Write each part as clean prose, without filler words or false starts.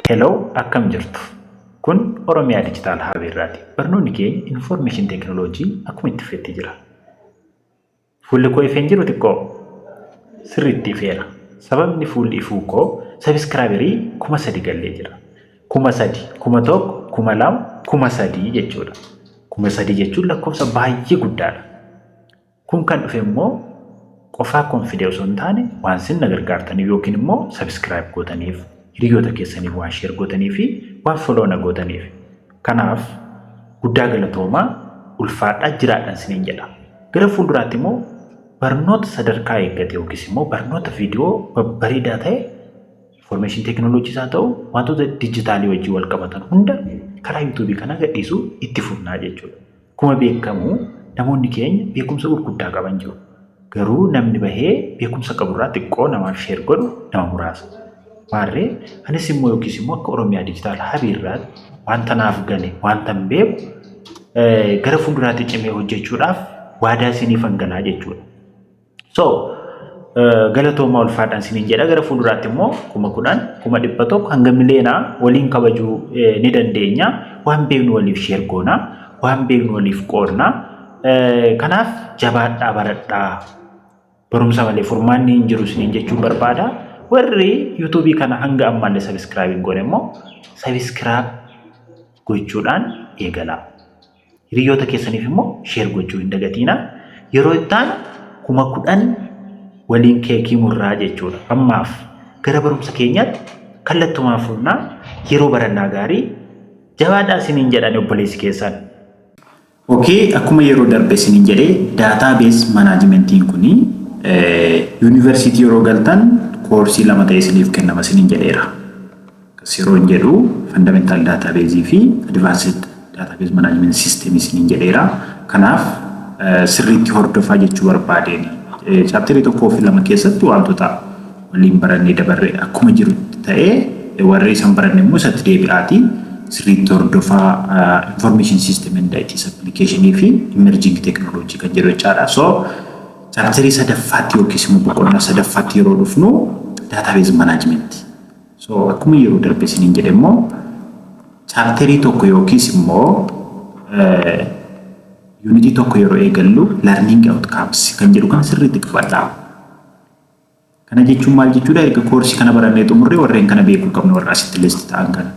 Hello, akkam jirtu. Kun Oromiyaa Digital Hub irraati. Barnoonni keenya Information Technology akkuma itti fufetti jira. Fuulli koo ifeen jiru xiqqoo sirriitti ifeera. Sababni fuulli ifuu koo sabiskiraayibarii 3,000 gallee jira. 3,000, 1,000, 2,000, 3,000 jechuudha. 3,000 jechuun lakkoofsa baay'ee guddaadha. Kun kan dhufe immoo qofaa konfidee osoo hin taane waan isin na gargaartaniif yookiin immoo sabiskiraayib gootaniif, hiriyoota keessaniif waan sheer gootanii fi waan foloo na gootaniif. Kanaaf guddaa galatoomaa ulfaadhaa jiraadhaan isiniin jedha. Gara fuulduraatti immoo barnoota sadarkaa eeggate yookiis immoo barnoota viidiyoo babbareedaa ta'e information technologies haa ta'u wantoota dijitaalii wajjin wal qabatan hunda karaa YouTube kana gadhiisuu itti fufnaa jechuudha. Kuma beekamu namoonni keenya beekumsa gurguddaa qaban jiru. Garuu namni bahee beekumsa qaburraa xiqqoo namaaf sheer godhu nama muraasa. Maarree anis immoo yookiis immoo akka Oromiyaa Digital Hub irraatti wanta naaf gale wanta hin beeku gara fuulduraatti cimee hojjechuudhaaf waadaa isiniifan galaa jechuudha. So galatoomaa ulfaadhaan isiniin jedha. Gara fuulduraatti immoo 10,000, 100,000 hanga miliyoonaa waliin kabajuu ni dandeenya. Waan beeknu waliif sheer goonaa, waan beeknu waliif qoodnaa. Kanaaf jabaadhaa baradhaa. Barumsa malee furmaanni hin jiru isiniin jechuun barbaada. Warri YouTube kana hanga ammallee sabiskiraayib goone immoo sabiskiraayib gochuudhaan eegalaa. Hiriyoota keessaniif immoo sheer gochuu hin dagatiina. Yeroo ittaan 10,000 waliin keekii murraa jechuudha. Ammaaf gara barumsa keenyaatti kallattumaa furnaa yeroo barannaa gaarii jabaadhaa isiniin jedhan obboleessi keessan. Okay, akkuma yeroo darbe isiniin jedhee database managementiin kuni university yeroo galtan koorsii 2 ta'e isiniif kennama isiniin jedheera. Kas yeroo hin jedhu fundamental database fi advanced database management system isiniin jedheera. Kanaaf sirriitti hordofaa jechuu barbaadeen. Chapter 1 fi 2 keessatti wantoota waliin barannee dabarre akkuma jirutti ta'ee warri isan baranne immoo isatti deebi'aati. Sirriitti hordofaa information system and IT application fi emerging technology kan jedhu jechaadha. So chapter sadaffaatti yookiis immoo boqonnaa sadaffaatti yeroo dhufnu database management. So akkuma yeroo darbe isiniin jedhe immoo chapter 1 yookiis immoo unity 1 yeroo eegallu learning outcomes kan jedhu kan sirriitti qabadhaa. Kana jechuun maal jechuudha? Erga koorsii kana barannee xumurree warreen kana beekuu qabnu warra asitti list ta'an kana.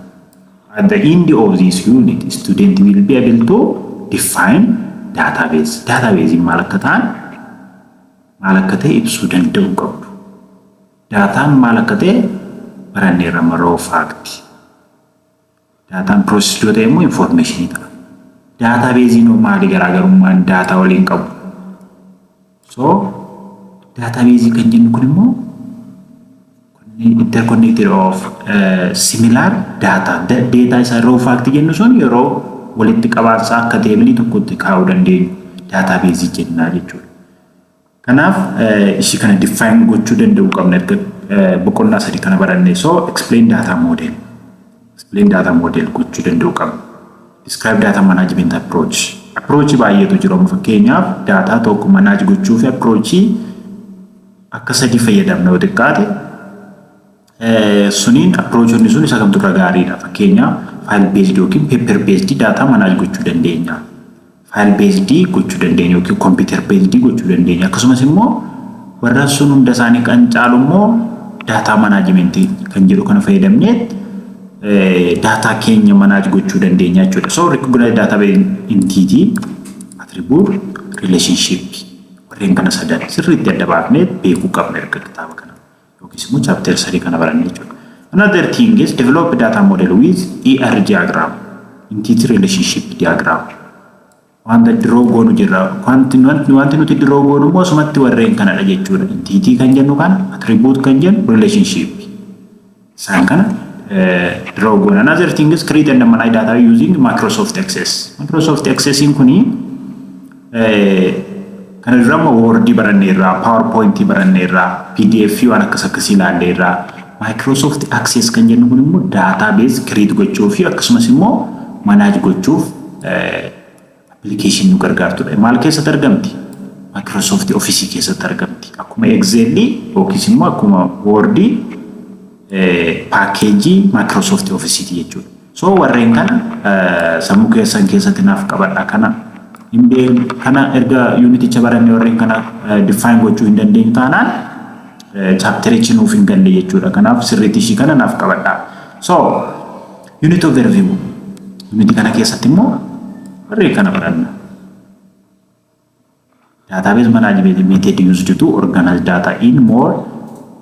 At the end of this unit, student will be able to define database. Database maal akka ta'an maal akka ta'e ibsuu danda'u qabdu. Daataan maal akka ta'e baranneerra raw fact. Daataan process yoo ta'e immoo information ta'a. Database no maali garaagarummaan daataa waliin qabu. So database kan jennu kun immoo interconnected of similar data. Data isa raw fact jennu sun yeroo walitti qabaansa akka teebilii tokkotti kaa'uu dandeenyu database jennaa jechuudha. Kanaaf ishii kana define gochuu danda'u qabna erga boqonnaa 3 kana barannee. So explain data model. Explain data model gochuu danda'u qabna. Describe data management approach. Approach baay'eetu jira. Fakkeenyaaf data tokko manage gochuu fi approach akka sadii fayyadamna yoo xiqqaate suniin approachonni sun isa kamtu irra gaariidha. Fakkeenyaaf file based yookiin paper based data manage gochuu dandeenya. File based gochuu dandeenya yookiin computer based gochuu dandeenya. Akkasumas immoo warra sun hunda isaanii kan caalu immoo data management kan jedhu kana fayyadamnee data keenya manage gochuu dandeenya jechuudha. So recognize database entity, attribute, relationship. Warreen kana sadan sirriitti adda baafnee beekuu qabna erga kitaaba kana. Yookiis immoo chapter 3 kana barannee jechuudha. Another thing is develop data model with ER diagram, entity relationship diagram. Wanta draw goonu jira. Wanti nuti draw goonu immoo sumatti warreen kanadha jechuudha. Entity kan jennu kana, attribute kan jennu, relationship. Isaan kana draw goonu. Another thing is create and manage data using Microsoft Access. Microsoft Access in kuni kana irraa Word baranneerraa, PowerPoint baranneerraa, PDF waan akkasii ilaalleerraa. Microsoft Access kan jennu kun immoo database create gochuu fi akkasumas immoo manage gochuuf application nu gargaartudha. Maal keessatti argamti? Microsoft Office keessatti argamti. Akkuma Excel yookiis immoo akkuma Word paakeejii Microsoft Office jechuudha. So warreen kana sammuu keessatti naaf qabadha kana kana erga uniticha barannee warreen kana define gochuu hin dandeenyu taanaan chapterichi nuuf hin galle jechuudha. Kanaaf sirriitti ishii kana naaf qabadha. So unit overview unit kana keessatti immoo warreen kana baranna. Database management method used to organize data in more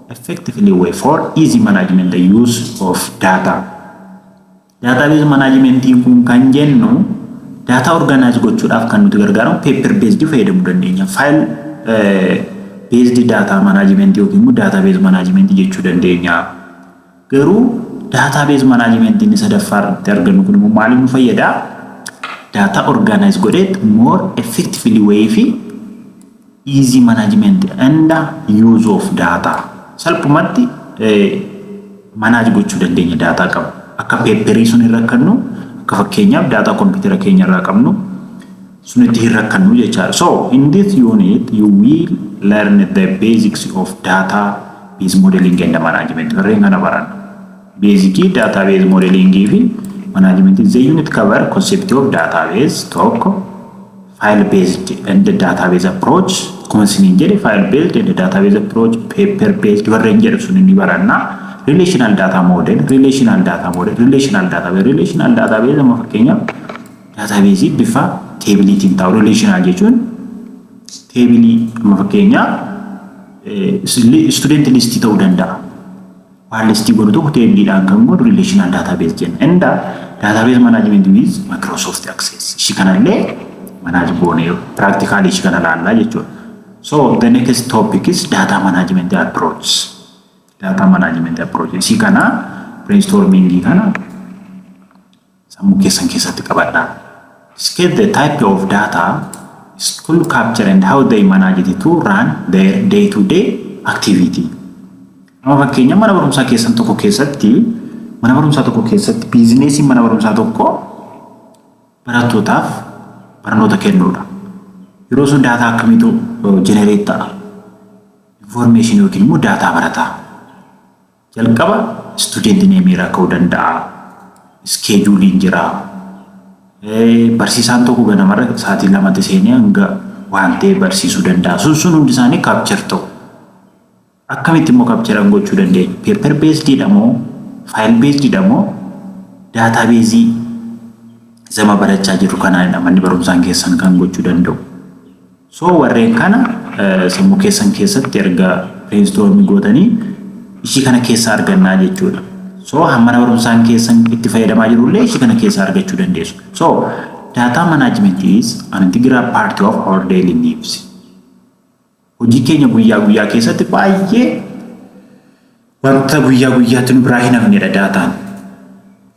effectively way for easy management the use of data. Database management kun kan jennu data organize gochuudhaaf kan nuti gargaaramu paper based fayyadamuu dandeenya. File based data management yookiin database management jechuu dandeenya. Garuu database management inni sadaffaarratti argannu kun immoo maaliif nu fayyada? Data organize godheet more effectively way fi easy management and use of data. Salphumatti manage gochuu dandeenya data qabu. Akka paperii sun irra kannu akka fakkeenyaaf data computer keenya irraa qabnu sunitti irra kannu jechaadha. So in this unit you will learn the basics of database modeling and management. Warreen kana baranna. Basic database modeling fi management is the unit cover concept of database tokko file based and the database approach. Kuma sinin jedhe file based and the database approach, paper based warreen jedhu sun inni baranna. Relational data model, relational database amma fakkeenyaaf database bifa taabiliitiin ta'u relational jechuun taabilii amma fakkeenyaaf student list ta'uu danda'a. Waan listii godhu tokko taabiliidhaan kan godhu relational database jenna. And database management with Microsoft Access. Ishi kanallee manage goonee practically ishi kana laallaa jechuudha. So the next topic is data management approach. Data management approach. Isi kana brainstorming kana sammuu keessatti qabadha. Sketch the type of data school capture and how they manage it to run their day-to-day activity. Amma fakkeenya mana barumsaa tokko keessatti business mana barumsaa tokko barattootaaf barnoota kennuudha. Yeroo sun data akkamiitu generate ta'a? Information yookiin immoo data barataa. Jalqaba student name irraa ka'uu danda'a. Scheduling jira. Barsiisaan tokko ganamarra sa'aatii lamatti seenee hanga waan ta'e barsiisuu danda'a. Sun hundi isaanii capture ta'u. Akkamitti immoo capture gochuu dandeenya? Paper based dha moo file based dha moo database zama barachaa jiru kanaadha manni barumsaan keessan kan gochuu danda'u. So warreen kana sammuu keessatti erga brainstorming gootanii ishi kana keessa argannaa jechuudha. So mana barumsaan keessan itti fayyadamaa jirullee ishi kana keessa argachuu dandeessu. So data management is an integral part of our daily lives. Hojii keenya guyyaa keessatti baay'ee wanta guyyaatti nu biraa hin hafnedha daataan.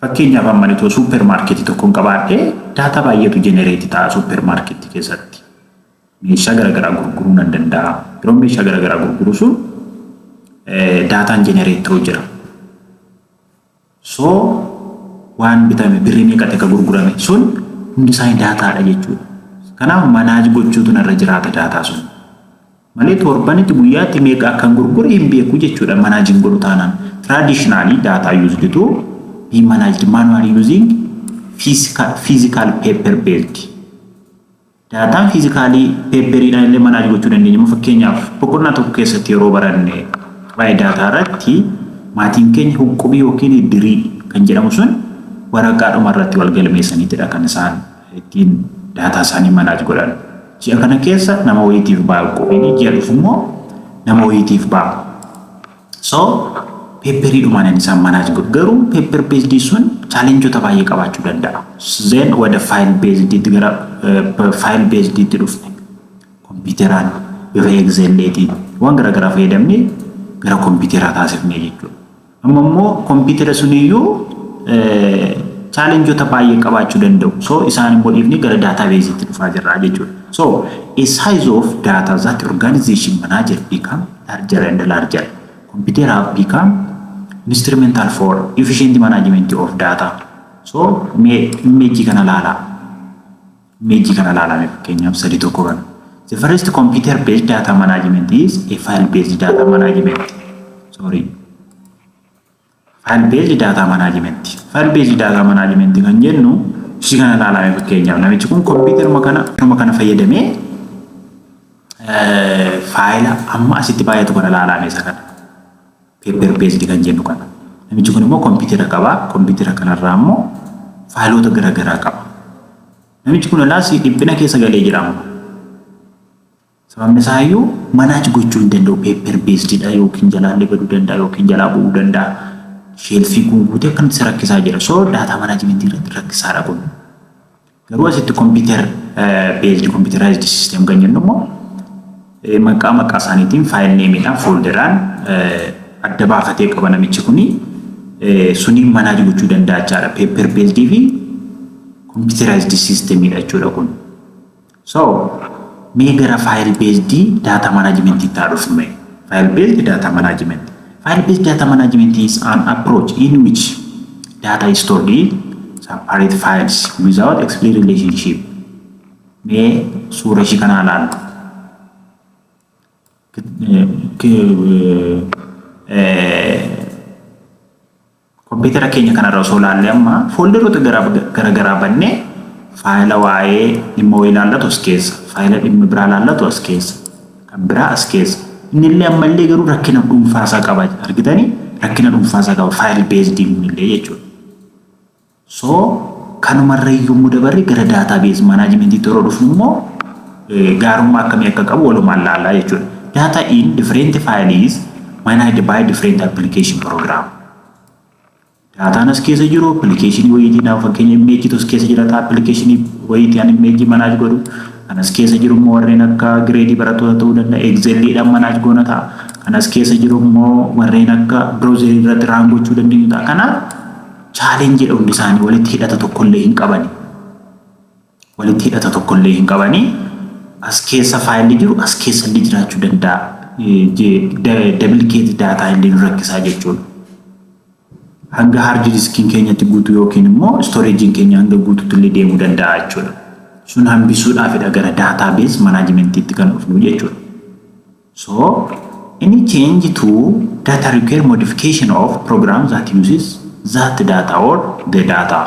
Fakkeenyaaf amma itoo supermarketii tokkoon qabaadhee data baay'eetu generate ta'a supermarketii keessatti. Meeshaa garaagaraa gurguruu nan danda'a. Yeroo meeshaa garaagaraa gurguru sun daataan generate ta'u jira. So waan bitame birrii meeqatti akka gurgurame sun hundi isaanii daataadha jechuudha. Kanaaf manage gochuutu narra jiraata daataa sun. Malee torbanitti guyyaatti meeqa akkan gurguru hin beeku jechuudha managing godhu taanaan. Traditionally data used to be managed manually using physical paper based. Data physically paperidhaan illee manage gochuu dandeenya. Fakkeenyaaf boqonnaa tokko keessatti yeroo baranne waa'ee data irratti maatiin keenya huqubii yookiin iddirii kan jedhamu sun waraqaadhuma irratti wal galmeessaniitidha kan isaan ittiin data isaanii manage godhan. Ji'a kana keessa nama wayitiif ba'a huqubiin ji'a dhufu immoo nama wayitiif ba'a. So paperidhumaan isaan manage godhu. Garuu paper based sun challengeota baay'ee qabaachuu danda'a. Then wada file based gara file based itti dhufne kompiitaraan bifa Excel'eetiin waan garaagaraa fayyadamnee gara kompiitaraa taasifnee jechuudha. Amma immoo kompiitara suniyyuu challengeota baay'ee qabaachuu danda'u. So isaan immoo dhiifnee gara database itti dhufaa jirra jechuudha. So a size of data that organization manager become larger and larger. Computer have become instrumental for efficient management of data. So image kana laala. Image kana laala me fakkeenyaaf sadii tokko kana. The first computer based data management is a file based data management. Sorry. File based data management. File based data management kan jennu si kana ilaalame fakkeenyaaf namichi kun kompiitaruma kana fayyadamee faayila amma asitti baay'atu kana ilaalame isa kana paper based kan jennu kana. Namichi kun immoo kompiitara qaba. Kompiitara kanarraa immoo faayilota garaagaraa qaba. Namichi kun laasii dhiphina keessa galee jira amma. Sababni isaa iyyuu manaaj gochuu hin danda'u paper based dha yookiin jalaallee baduu danda'a yookiin jalaa bu'uu danda'a. Shelfii guutuutee kan isa rakkisaa jira. So data management irratti rakkisaadha kun. Garuu asitti computer based computerized system kan jennu immoo maqaa isaaniitiin file name dhaan folderaan adda baafatee qaba namichi kuni suni manaaj gochuu danda'a jechaadha. Paper based fi computerized system dha jechuudha kun. So mee gara file based data management itti dhufne. File based data management. File based data management is an approach in which data is stored in separate files without explicit relationship. Mee suura ishii kana ilaallu. Kompiitara keenya kanarra osoo ilaalle amma folderoota garaagaraa bannee faayila waa'ee dhimma wayii ilaallatu as keessa, faayila dhimma biraa ilaallatu as keessa, kan biraa as keessa. Innillee ammallee garuu rakkina dhuunfaasaa qaba argitanii rakkina dhuunfaasaa qaba file based innillee jechuudha. So kanumarra iyyuu dabarre gara database management itti yeroo dhufnu immoo gaarummaa akkamii akka qabu walumaan ilaallaa jechuudha. Data in different files managed by different application program. Daataan as keessa jiru application wayiitiidhaaf fakkeenya image tos keessa jira application wayiitii an image manage godhu. Kanas keessa jiru immoo warreen akka grade barattoota ta'uu danda'a Excel dhaan manage goona ta'a. Kanas keessa jiru immoo warreen akka browser irratti run gochuu dandeenyu ta'a. Kanaaf challenge hundi isaanii walitti hidhata tokkollee hin qabani. Walitti hidhata tokkollee hin qabani. As keessa faayilli jiru as keessa illee jiraachuu danda'a. Duplicate data illee nu rakkisaa jechuudha. Hanga hard diskiin keenyatti guutuu yookiin immoo storagein keenya hanga guutuutti illee deemuu danda'a jechuudha. Sun hambisuudhaafidha gara database management itti kan dhufnu jechuudha. So any change to data require modification of programs that uses that data or the data.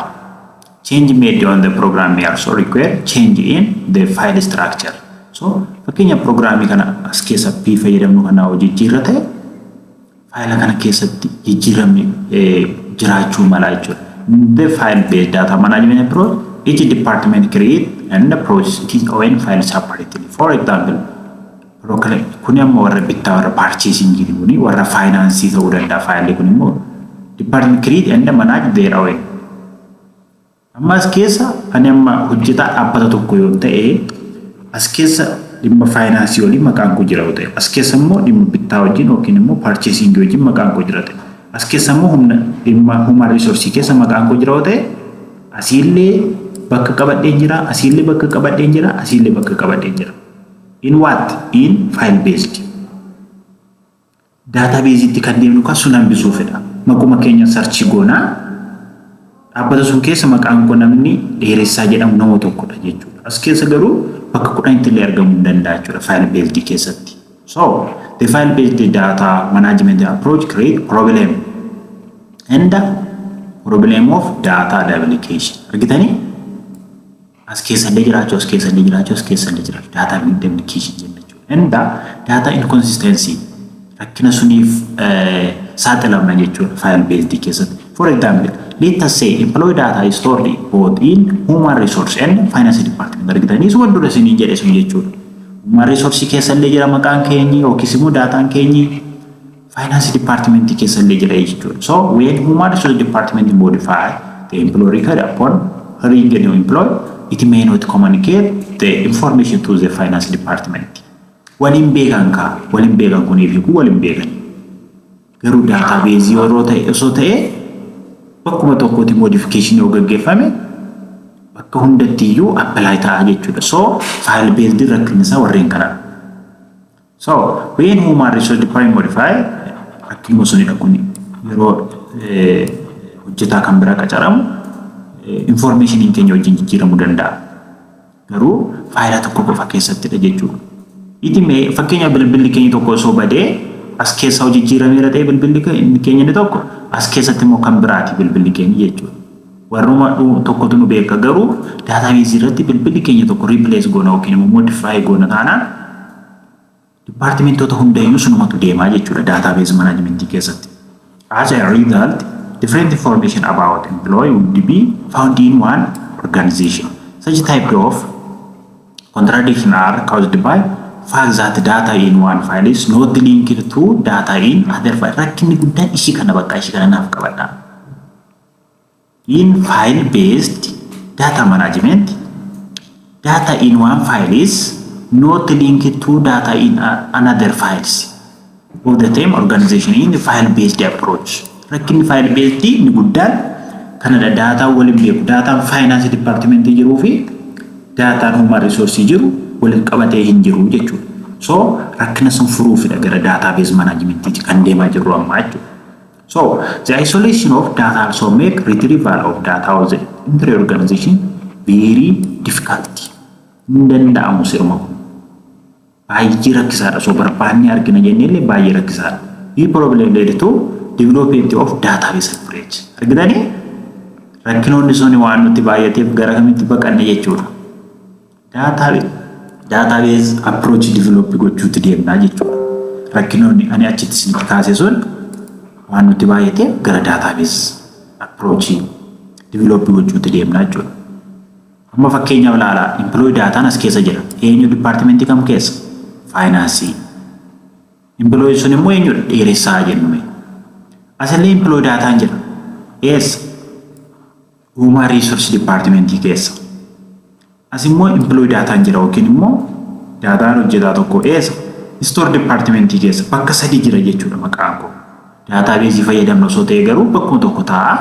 Change made on the program may also require change in the file structure. So fakkeenya programii kana as keessa P fayyadamnu kana hojii jijjiirrate faayila kana keessatti jijjiiramni jiraachuu mala jechuudha. The file based data management approach each department create and process its own file separately. For example, kuni amma warra bittaa warra purchasing kuni warra finance ta'uu danda'a file kuni immoo department create and manage their own. Amma as keessa ani amma hojjetaa dhaabbata tokko yoo ta'e as keessa dhimma finance waliin maqaan koo jira yoo ta'e as keessa immoo dhimma bittaa wajjin yookiin immoo purchasing wajjin maqaan koo jira ta'e as keessa immoo dhimma human resource keessa maqaan koo jira yoo ta'e asiillee bakka qabadheen jira asiillee bakka qabadheen jira asiillee bakka qabadheen jira. In what? In file based. Database itti kan deemnu kan sun hambisuufidha. Maquma keenya search goonaa dhaabbata sun keessa maqaan koo namni dheeressaa jedhamu nama tokkodha jechuudha. As keessa garuu bakka 10 illee argamuu hin danda'a jechuudha file based keessatti. So the file based data management approach create problem and problem of data duplication. Argitanii? As keessa illee jiraachuu as keessa illee jiraachuu as keessa illee jiraachuu data duplication jenna jechuudha. And data inconsistency rakkina suniif saaxilamna jechuudha file based keessatti. For example, let us say employee data is stored both in human resource and finance department. Argitanii sun dura siniin jedhe sun jechuudha. Human resource keessa illee jira maqaan keenyi yookiis immoo daataan keenyi finance department keessa illee jira jechuudha. So when human resource department modify the employee record upon hiring a new employee, it may not communicate the information to the finance department. Waliin beekan kuniif hiikuu waliin beekan. Garuu database yeroo ta'e osoo ta'e bakkuma tokkotti modification yoo gaggeeffame bakka hundattiyyuu apply ta'a jechuudha. So file based rakkinni isaa warreen kanadha. So when human resource department modify rakkinuma sunidha kun yeroo hojjetaa kan biraa qacaramu information keenya wajjin jijjiiramuu danda'a. Garuu faayilaa tokko qofa keessattidha jechuudha. Itimee fakkeenya bilbilli keenya tokko osoo badee as keessa hojii jijjiirameera ta'e bilbilli keenya inni tokko as keessatti immoo kan biraati bilbilli keenya jechuudha. Warruma tokkotu nu beeka garuu database irratti bilbilli keenya tokko replace goona yookiin immoo modify goona taanaan departmentoota hundayyuu sunumatu deemaa jechuudha database management keessatti. As a result, different information about employee would be found in one organization. Such type of contradiction are caused by fact that data in one file is not linked to data in other file. Rakkinni guddaan ishii kana bakka ishii kana naaf qabadha. In file-based data management, data in one file is not linked to data in another files of the same organization in the file-based approach. Rakkinni file-based ni guddaan kanadha data waliin beeku. Data finance department jiruu fi data human resource jiru waliin qabatee hin jiru jechuudha. So rakkina sun furuufidha gara database management kan deemaa jirru amma jechuudha. So the isolation of data also make retrieval of data of the entire organization very difficult. Danda'amu sirma kun. Baay'ee rakkisaadha. So barbaanni argina jennee baay'ee rakkisaadha. This problem led to development of database approach. Argitanii rakkinoonni sun waan nuti baay'ateef gara kamitti baqanne jechuudha. Database approach develop gochuutti deemnaa jechuudha. Rakkinoonni ani achitti isinitti kaase sun waan nuti baay'ateef gara database approach develop gochuutti deemnaa jechuudha. Amma fakkeenyaaf ilaalaa employee data as keessa jira. Eenyu departmentii kam keessa? Finance. Employee sun immoo eenyu dheeressaa jennume. Asallee employee data jira. Yes. Human resource departmentii keessa. As immoo employee data jira yookiin immoo daataan hojjetaa tokko eessa? Store departmentii keessa bakka sadi jira jechuudha maqaan koo. Database fayyadamnu osoo ta'e garuu bakkuma tokko ta'a.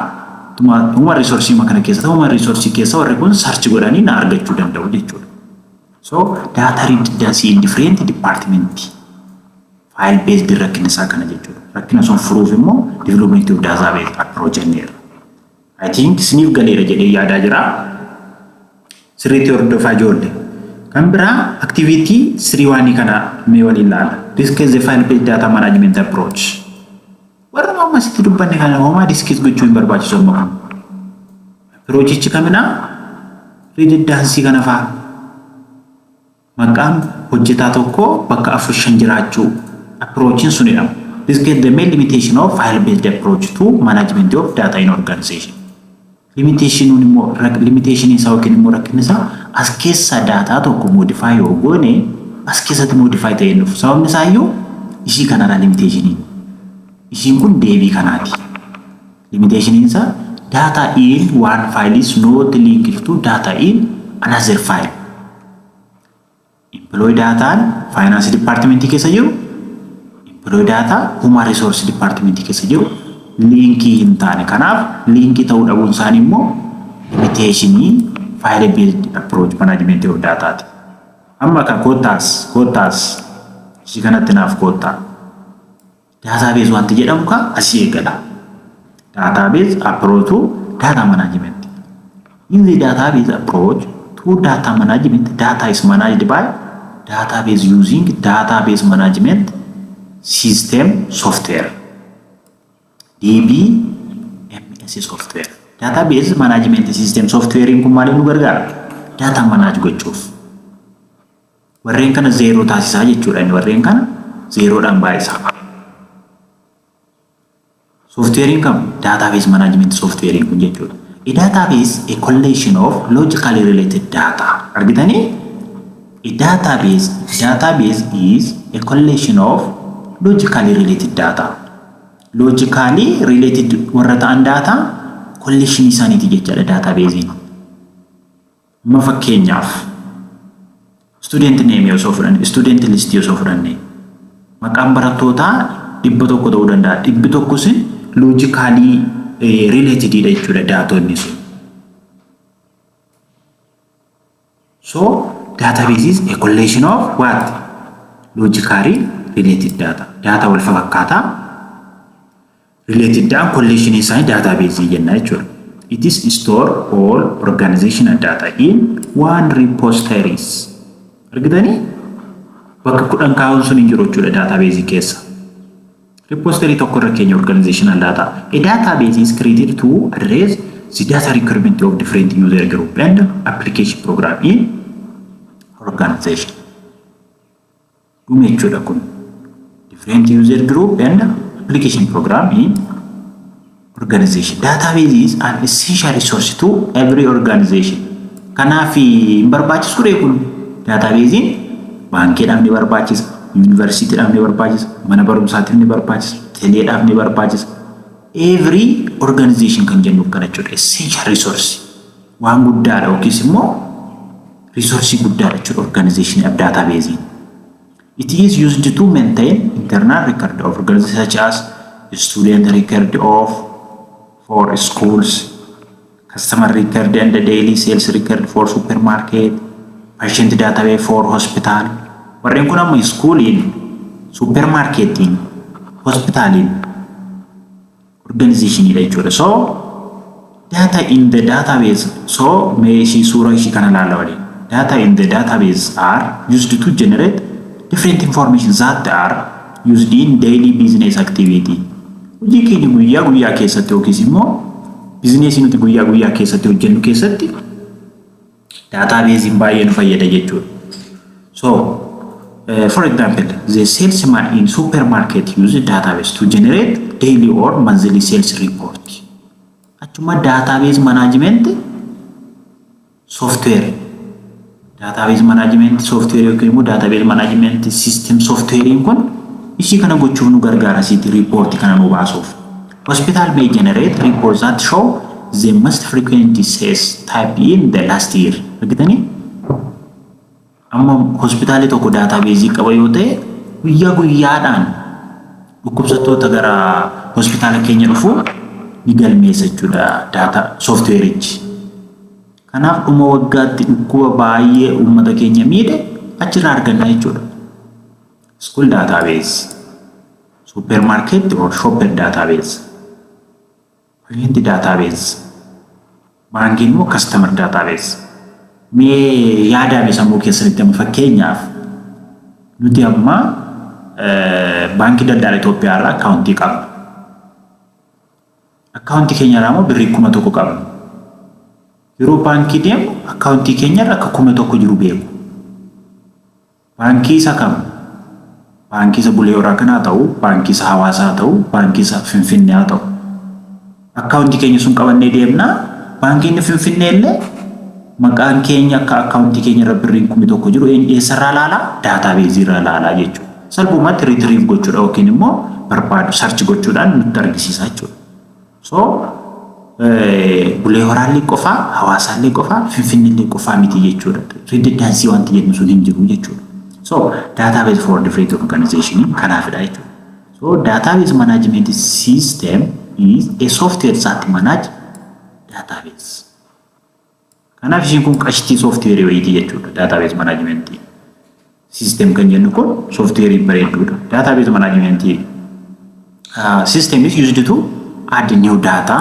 Human resource makana keessa human resource keessa warri kun search godhanii na argachuu danda'u jechuudha. So data redundancy in different department file based rakkina isaa kana jechuudha. Rakkina sun furuuf immoo development of database approach jenneera. I think isiniif galeera jedhee yaadaa jira. Sirriitti hordofaa ijoollee. Kan biraa activity 3-1 kana mee waliin ilaala. Discuss the file based data management approach. Warra amma sitti dubbanne kana homaa discuss gochuu hin barbaachisu amma kun. Approachichi kamina redundancy kana fa'a. Maqaan hojjetaa tokko bakka 4-5 jiraachuu approachin sunidha. Discuss the main limitation of file based approach to management of data in organization. Limitation isaa yookiin immoo rakkinni isaa as keessa data tokko modify yoo goone as keessatti modify ta'ee nuuf. Sababni isaa iyyuu ishii kanadha limitation. Ishiin kun deebii kanaati. Limitation isaa data in one file is not linked to data in another file. Employee data finance department keessa jiru, employee data human resource department keessa jiru linkii hin taane. Kanaaf linkii ta'uu dhabuun isaanii immoo limitation file based approach management of data. Amma kan quotas ishii kanatti naaf quota. Database wanti jedhamu ka asii eegala. Database approach to data management. In the database approach to data management, data is managed by database using database management system software. DBMS software. Database management system software in kun maaliif nu gargaara? Data manage gochuuf. Warreen kana zero taasisaa jechuudha. Warreen kana zeroodhaan baay'isaa. Software income database management software in kun jechuudha. A database a collection of logically related data. Argitanii? A database is a collection of logically related data. Logically related warra ta'an data collection isaaniiti jechuudha database. Ma fakkeenyaaf student name yoo soo fudhanne student list yoo soo fudhanne maqaan barattootaa 100 ta'uu danda'a. 100 sun logically related jechuudha daatoonni sun. So database is a collection of what? Logically related data. Data wal fakkaataa related data collection inside database jenna jechuudha. It is store all organizational data in one repositories. Argitanii? Bakka 10 kaa'uun sun hin jiru jechuudha database keessa. repository tokko irra keenya organizational data. A database is created to address the data requirement of different user group and application program in organization. Jechuudha kun different user group and application program in organization. Database is an essential resource to every organization. Kanaaf barbaachisu kun database baankiidhaaf ni barbaachisa, universityidhaaf ni barbaachisa, mana barumsaatiif ni barbaachisa, teleedhaaf ni barbaachisa. Every organization kan jennuuf kana jechuudha essential resource. Waan guddaadha yookiis immoo resource guddaadha jechuudha organization of database. It is used to maintain internal record of organizations such as student record of for schools, customer record and the daily sales record for supermarket, patient database for hospital. Warreen kun amma schoolin, supermarketin, hospitalin, organizationidha jechuudha. So data in the database, so meeshii suura ishii kana ilaalla waliin. Data in the database are used to generate different information that are used in daily business activity. Hojii keenya guyyaa guyyaa keessatti yookiis immoo bizineesii nuti guyyaa guyyaa keessatti hojjennu keessatti database baay'ee nu fayyada jechuudha. So for example, the salesman in supermarket use database to generate daily or monthly sales report. Achuma database management software. Database management software yookiin immoo database management system software kun ishii kana gochuuf nu gargaara siiti report kana nu baasuuf. Hospital may generate reports that show the most frequent sales type in the last year. Argitanii? Amma hospitaalii tokko database qaba yoo ta'e guyyaa guyyaadhaan dhukkubsattoota gara hospitaala keenya dhufu ni galmeessa jechuudha data softwareichi. Kanaaf dhuma waggaatti dhukkuba baay'ee uummata keenya miidhe achirraa arganna jechuudha. School database, supermarket or shopper database, client database, banking or customer database. Mee yaadame sammuu keessatti amma fakkeenyaaf nuti amma baankii daldala Itoophiyaa irraa akkaawuntii qabna. Akkaawuntii keenya irraa immoo birrii 1,000 qabna. Yeroo baankii deemu akkaawuntii keenya irra akka 1,000 jiru beeku. Baankii isa kam? Baankii isa Bulee Horaa kanaa ta'u, baankii isa Hawaasaa ta'u, baankii isa Finfinnee haa ta'u. Akkaawuntii keenya sun qabannee deemnaa baankiin Finfinnee illee maqaan keenya akka akkaawuntii keenya irra birriin 1,000 jiru eessarraa ilaalaa? Database irraa ilaalaa jechuudha. Salphumatti retrieve gochuudha yookiin immoo barbaadu search gochuudhaan nutti argisiisa jechuudha. So Bulee Horaallee qofaa, Hawaasaallee qofaa, Finfinneellee qofaa miti jechuudha. Redundancy wanti jennu sun hin jiru jechuudha. So database for different organization kanaafidha jechuudha. So database management system is a software that manage database. Kanaaf ishiin kun qashtii software wayitii jechuudha. Database management system kan jennu kun software bareeduudha. Database management system is used to add new data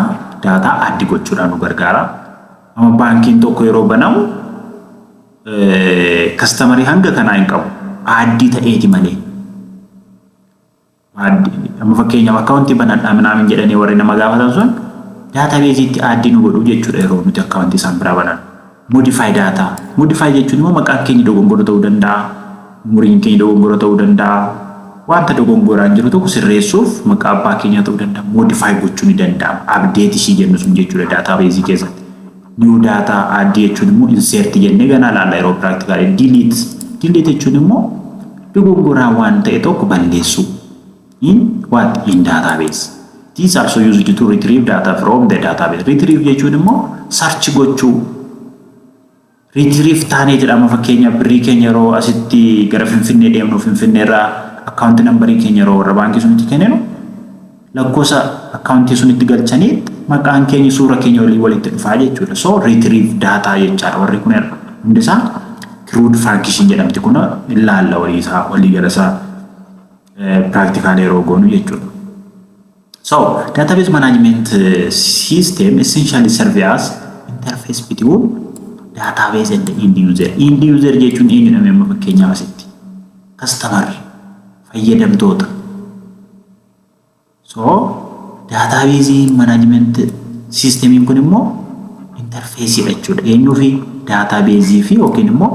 addi gochuudhaan nu gargaara. Amma baankiin tokko yeroo banamu customer hanga kanaa hin qabu. Addi ta'eeti malee. Amma fakkeenyaaf akkaawuntii banadhaa minaamin jedhanii warri nama gaafatan sun database itti addi nu godhu jechuudha yeroo nuti akkaawuntii isaan biraa banan. Modify data. Modify jechuun immoo maqaan keenya dogongora ta'uu danda'a. Umuriin keenya dogongora ta'uu danda'a. Wanta dogongoraan jiru tokko sirreessuuf maqaa abbaa keenya ta'uu danda'a. Modify gochuu ni danda'ama. Update ishii jennu sun jechuudha database keessatti. New data add jechuun immoo insert jennee ganaa laalla yeroo practical. Delete jechuun immoo dogongoraan waan ta'e tokko balleessu. In database. These are also used to retrieve data from the database. Retrieve jechuun immoo search gochuu. Retrieve taanee jedhama fakkeenyaaf birrii keenya yeroo asitti gara Finfinnee deemnu Finfinnee irraa akkaawuntii nambarii keenya yeroo warra baankii sunitti kenninu lakkoofsa akkaawuntii sunitti galchanii maqaan keenya suura keenya walitti dhufaa jechuudha. So retrieve data jechaadha warri kun hundi isaa crude function jedhamti kun ilaalla walii galasaa practical yeroo goonu jechuudha. So database management system essentially serves as interface between database and the end user. End user jechuun eenyu nama fakkeenyaaf asitti customer fayyadamtoota So database management system kun immoo interface jechuudha. Eenyu fi database fi yookiin immoo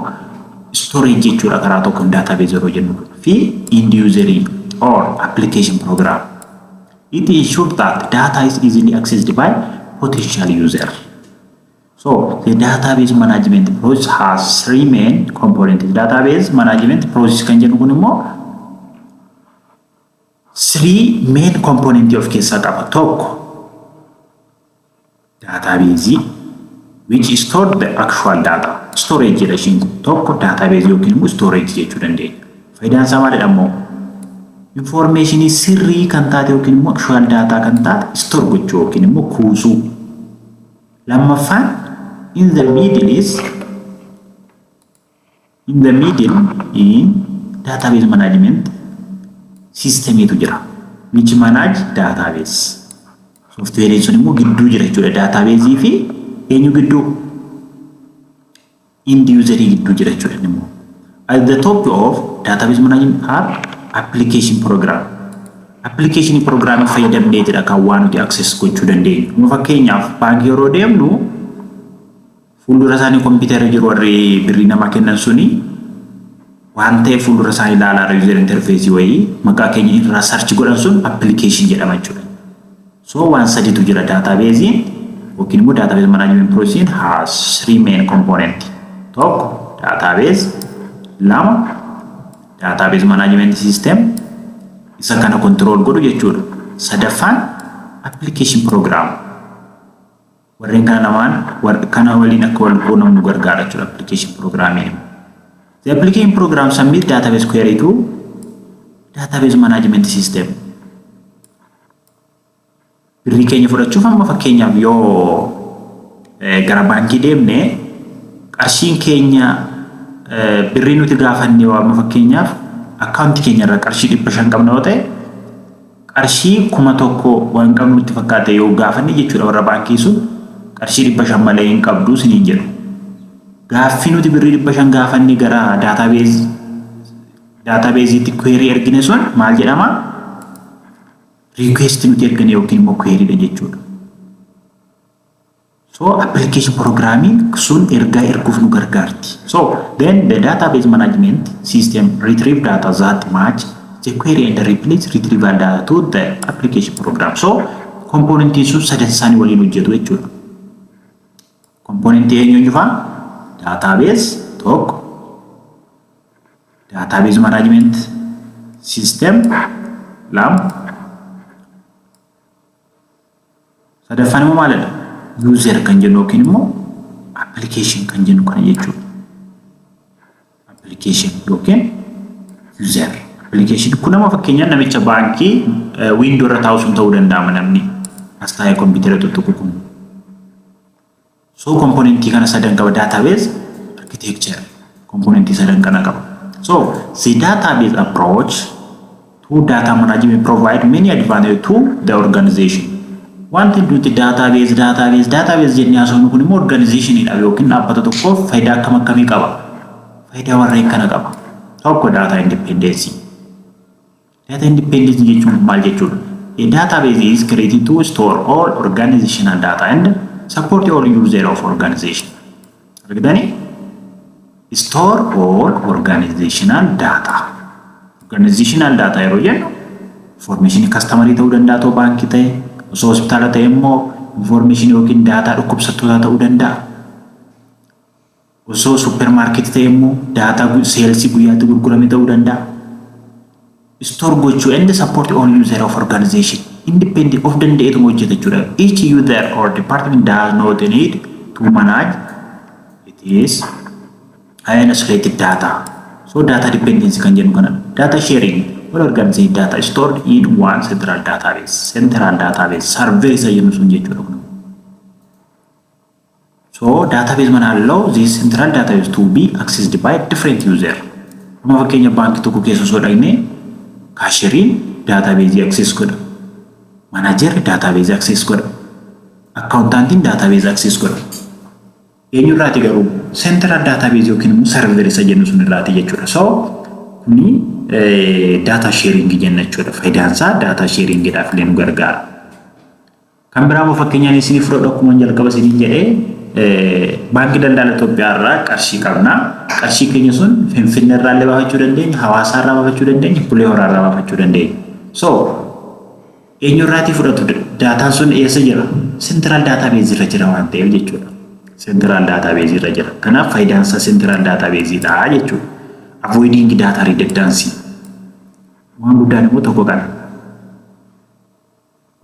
storage jechuudha karaa tokkoon database yeroo jennu fi end user or application program. It ensures that data is easily accessed by potential user. So the database management process has three main components. Database management process kan jennu kun immoo three main components of keessaa qaba. Tokko database which store the actual data. Storage jedhashin tokko database yookiin immoo storage jechuu dandeenya. Faayidaan isaa maalidha immoo information sirrii kan taate yookiin immoo actual data kan taate store gochuu yookiin immoo kuusuu. Lammaffaan in the middle in database management system itu jira which manage database. Software sun immoo gidduu jira jechuudha. Database fi eenyu gidduu end user gidduu jira jechuudha immoo. At the top of database management are application program. Application program fayyadamnee jira kan waan nuti access gochuu dandeenyu. Fakkeenyaaf baankii yeroo deemnu fuuldura isaanii kompiitara jiru warri birrii nama kennan suni waan ta'eef fuuldura isaanii ilaalaa user interface wayii maqaa keenya irraa search godhan sun application jedhama jechuudha. So waan sadiitu jira database yookiin immoo database management process has three main components. Tokko database, lama database management system isa kana control godhu jechuudha. Sadaffaan application program. Warreen kana namaan kana waliin akka wal quunnamu gargaara jechuudha application programming. The application program submit database query to database management system. Birrii keenya fudhachuuf amma fakkeenyaaf yoo gara baankii deemne qarshiin keenya birrii nuti gaafannee waa fakkeenyaaf akkaawuntii keenya irraa qarshii 500 qabna yoo ta'e qarshii 1,000 waan qabnu itti fakkaate yoo gaafanne jechuudha warra baankii sun qarshii 500 malee hin qabdu siniin jedhu. Gaaffii nuti birrii 500 gaafanne gara database itti query ergine sun maal jedhama? Request nuti ergine yookiin immoo query dha jechuudha. So application programming sun ergaa erguuf nu gargaarti. So then the database management system retrieve data that match the query and replace retrieval data to the application program. So component sun sadan isaanii waliin hojjetu jechuudha. Component eenyuun jufaa? Database tokko database management system lama sadaffaan immoo maalidha? User kan jennu yookiin immoo application kan jennu kana jechuudha. Application yookiin user. Application kun nama fakkeenyaaf namicha baankii window irra taa'u sun ta'uu danda'a namni as taa'ee kompiitara tuttuqu kun. So component kana sadan qaba database architecture component sadan kana qaba. So the database approach to data management provide many advantages to the organization. Wanti nuti database jennee haasofnu kun immoo organization dha yookiin dhaabbata tokkoof faayidaa akkam akkamii qaba? Faayidaa warreen kana qaba. Tokko data independence. Data independence jechuun maal jechuudha? A database is created to store all organizational data and support all user of organization. Argitanii? Store all organizational data. Organizational data yeroo jennu information customer ta'uu danda'a ta'uu baankii ta'e osoo hospitaala ta'e immoo information yookiin data dhukkubsattoota ta'uu danda'a. Osoo supermarket ta'e immoo data sales guyyaatti gurgurame ta'uu danda'a. Store gochuu and support all user of organization. Independent of danda'eetuma hojjeta jechuudha. Each user or department does not need to manage it is isolated data. So data dependency kan jennu kana. Data sharing all organization data stored in one central database. Central database survey isa jennu sun jechuudha kun. So database mana allow this central database to be accessed by different user. Amma fakkeenya baankii tokko keessa osoo dhaqne kaasheriin database access godha. Manager database access godha. Accountantiin database access godha. Eenyu irraati garuu central database yookiin immoo server isa jennu sun irraati jechuudha. So kuni data sharing jenna jechuudha. Faayidaan isaa data sharing jedhaaf illee nu gargaara. Kan biraa immoo fakkeenyaan isin fudhadhu akkuma jalqaba isin jedhee baankii daldala Itoophiyaa irraa qarshii qabna. Qarshii keenya sun Finfinnee irraa illee baafachuu dandeenya, Hawaasa irraa baafachuu dandeenya, Bulee Horaa irraa baafachuu dandeenya. So eenyu irraatii fudhatu daataan sun eessa jira? Central database irra jira waan ta'eef jechuudha. Central database irra jira. Kanaaf faayidaan isaa central database dha jechuudha. Avoiding data redundancy. Waan guddaan immoo tokko kana.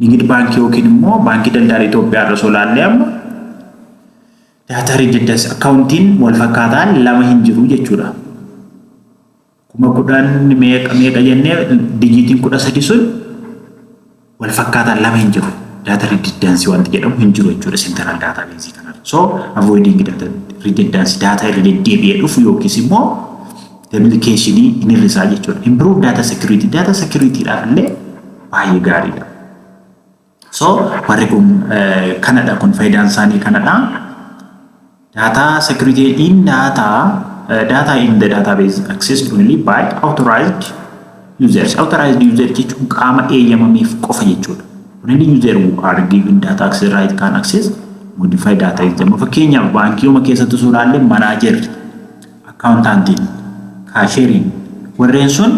Nigid baankii yookiin immoo baankii daldala Itoophiyaa irra solaallee amma data redundancy accounting wal fakkaataan lama hin jiru jechuudha. Kuma kudhan meeqa jennee dijiitiin 13 sun wal fakkaataan lama hin jiru. Data redundancy wanti jedhamu hin jiru jechuudha central database kana. So avoiding data redundancy data irra deebi'ee dhufu yookiis immoo duplication in hir'isaa jechuudha. Improve data security dhaaf illee baay'ee gaariidha. So warri kun kanadha kun faayidaan isaanii kanadha. Data security in data in the database accessed only by authorized users. Authorized user jechuun qaama eeyyamameef qofa jechuudha. Only user who are given data access right can access modify data is them. Fakkeenyaaf baankiiwwan keessatti suuraalee manager, accountantiin, cashiering warreen sun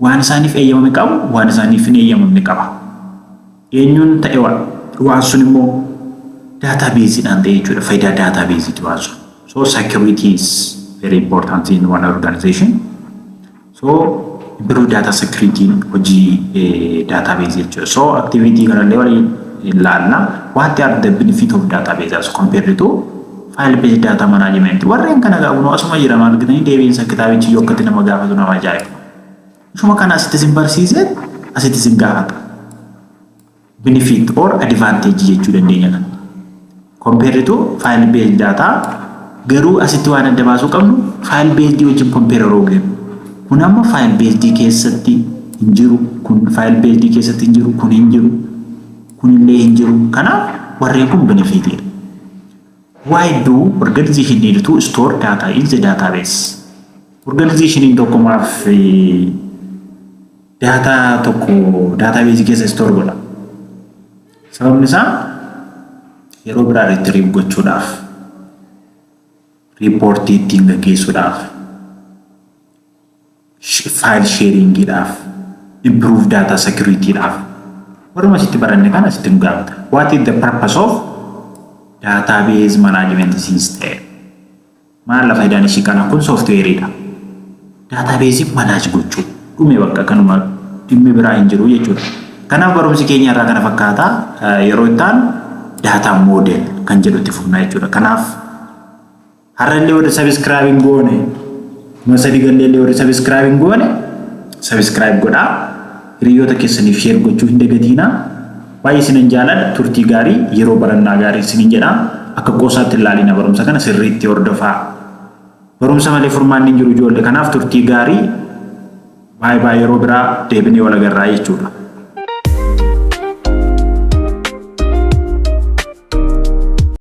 waan isaaniif eeyyamame qabu, waan isaaniif hin eeyyamamne qaba. Eenyuun ta'e waan sun immoo database dhaan ta'e jechuudha. Faayidaa database ti waan sun. So security is very important in one organization. So improve data security hojii database jechuudha. So activity kanallee waliin ilaalla. What are the benefit of database as compared to file based data management? Warreen kana gaafnu asuma jira maal gitanii deebiinsa kitaabichi yokkatti nama gaafatu nama ajaa'iba. Shuma kana asitti sin barsiise asitti sin gaafata. Benefit or advantage jechuu dandeenya kan. Compared to file based data garuu asitti waan adda baasuu qabnu file based wajjin compare yeroo geenu. Kun amma file based keessatti hin jiru, kun file based keessatti hin jiru, kun hin jiru, kun illee hin jiru. Kanaaf warreen kun benefit. Why do organization need to store data in the database? Organization tokko maaf data tokko database keessa store godha. Sababni isaa yeroo biraa retrieve gochuudhaaf, report ittiin gaggeessuudhaaf, file sharing dhaaf, improve data security dhaaf. Waruma sitti baranne kana sitti nu gaafata. What is the purpose of database management system? Maal faayidaan ishii kana kun software dha. Database manage gochuu dhume bakka kanuma dhimmi biraa hin jiru jechuudha. Kanaaf barumsi keenya irraa kana fakkaata yeroo ittaan data model kan jedhutti fufnaa jechuudha. Kanaaf har'allee warri subscribing goone masadi galleellee warri subscribing goone subscribe godhaa. Hiriyoota keessaniif share gochuu hin dagatiinaa. Baay'ee isinan jaaladha. Turtii gaarii yeroo barannaa gaarii isinin jedhaa. Akka qoosaatti ilaalina barumsa kana sirriitti hordofaa. Barumsa malee furmaanni hin jiru ijoollee. Kanaaf turtii gaarii baay'ee yeroo biraa deebinee wal agarraa jechuudha.